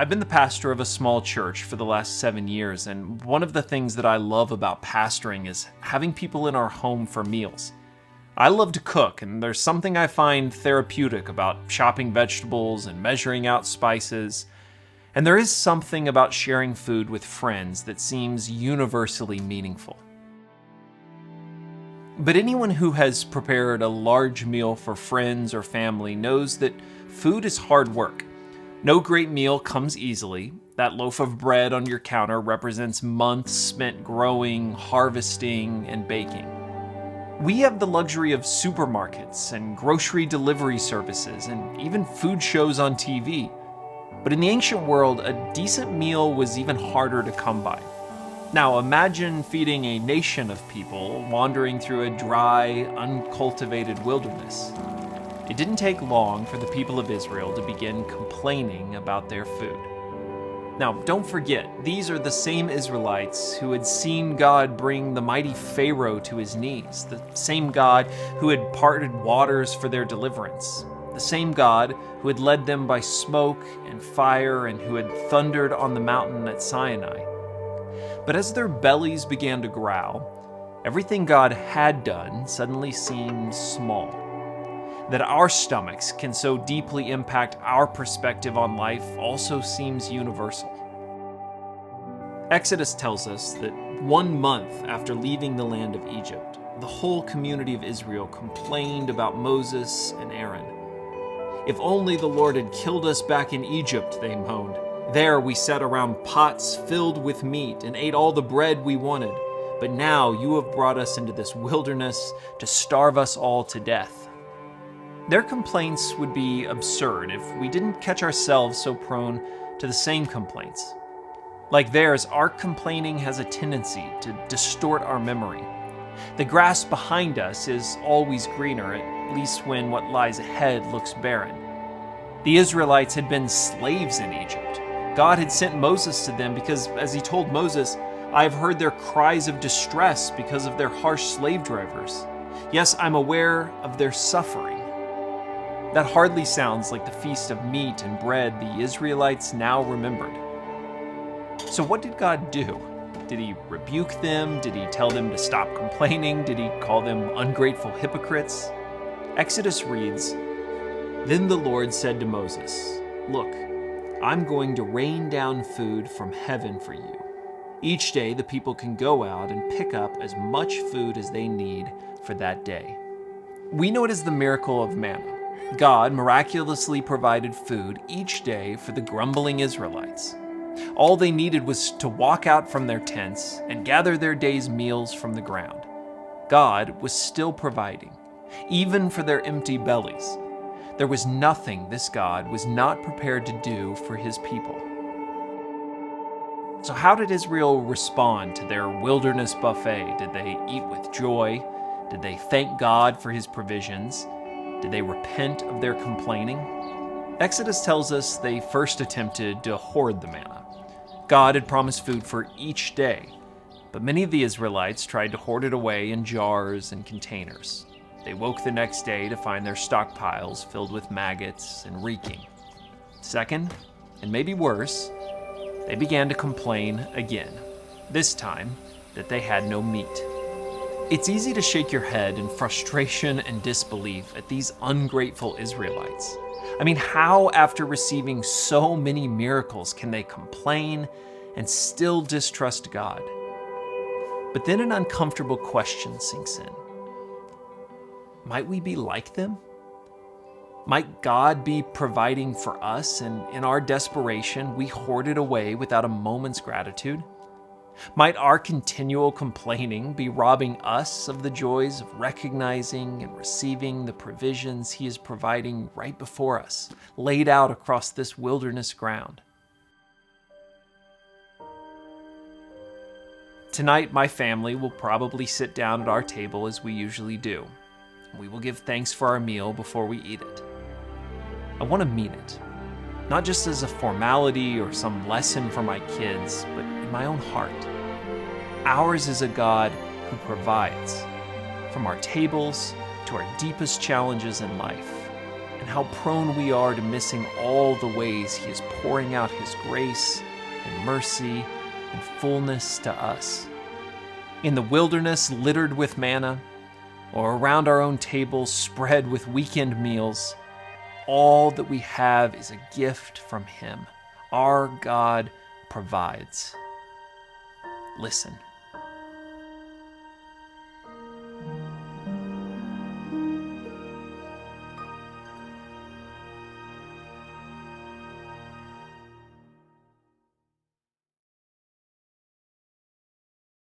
I've been the pastor of a small church for the last 7 years, and one of the things that I love about pastoring is having people in our home for meals. I love to cook, and there's something I find therapeutic about chopping vegetables and measuring out spices. And there is something about sharing food with friends that seems universally meaningful. But anyone who has prepared a large meal for friends or family knows that food is hard work. No great meal comes easily. That loaf of bread on your counter represents months spent growing, harvesting, and baking. We have the luxury of supermarkets and grocery delivery services and even food shows on TV. But in the ancient world, a decent meal was even harder to come by. Now imagine feeding a nation of people wandering through a dry, uncultivated wilderness. It didn't take long for the people of Israel to begin complaining about their food. Now, don't forget, these are the same Israelites who had seen God bring the mighty Pharaoh to his knees, the same God who had parted waters for their deliverance, the same God who had led them by smoke and fire and who had thundered on the mountain at Sinai. But as their bellies began to growl, everything God had done suddenly seemed small. That our stomachs can so deeply impact our perspective on life also seems universal. Exodus tells us that 1 month after leaving the land of Egypt, the whole community of Israel complained about Moses and Aaron. "If only the Lord had killed us back in Egypt," they moaned. "There we sat around pots filled with meat and ate all the bread we wanted. But now you have brought us into this wilderness to starve us all to death." Their complaints would be absurd if we didn't catch ourselves so prone to the same complaints. Like theirs, our complaining has a tendency to distort our memory. The grass behind us is always greener, at least when what lies ahead looks barren. The Israelites had been slaves in Egypt. God had sent Moses to them because, as he told Moses, "I have heard their cries of distress because of their harsh slave drivers. Yes, I'm aware of their suffering." That hardly sounds like the feast of meat and bread the Israelites now remembered. So what did God do? Did he rebuke them? Did he tell them to stop complaining? Did he call them ungrateful hypocrites? Exodus reads, "Then the Lord said to Moses, 'Look, I'm going to rain down food from heaven for you. Each day the people can go out and pick up as much food as they need for that day.'" We know it as the miracle of manna. God miraculously provided food each day for the grumbling Israelites. All they needed was to walk out from their tents and gather their day's meals from the ground. God was still providing, even for their empty bellies. There was nothing this God was not prepared to do for his people. So how did Israel respond to their wilderness buffet? Did they eat with joy? Did they thank God for his provisions? Did they repent of their complaining? Exodus tells us they first attempted to hoard the manna. God had promised food for each day, but many of the Israelites tried to hoard it away in jars and containers. They woke the next day to find their stockpiles filled with maggots and reeking. Second, and maybe worse, they began to complain again, this time that they had no meat. It's easy to shake your head in frustration and disbelief at these ungrateful Israelites. I mean, how, after receiving so many miracles, can they complain and still distrust God? But then an uncomfortable question sinks in. Might we be like them? Might God be providing for us, and in our desperation, we hoard it away without a moment's gratitude? Might our continual complaining be robbing us of the joys of recognizing and receiving the provisions he is providing right before us, laid out across this wilderness ground? Tonight, my family will probably sit down at our table as we usually do. We will give thanks for our meal before we eat it. I want to mean it, not just as a formality or some lesson for my kids, but in my own heart. Ours is a God who provides, from our tables to our deepest challenges in life. and how prone we are to missing all the ways he is pouring out his grace and mercy and fullness to us. In the wilderness littered with manna, or around our own tables spread with weekend meals, all that we have is a gift from him. Our God provides. Listen.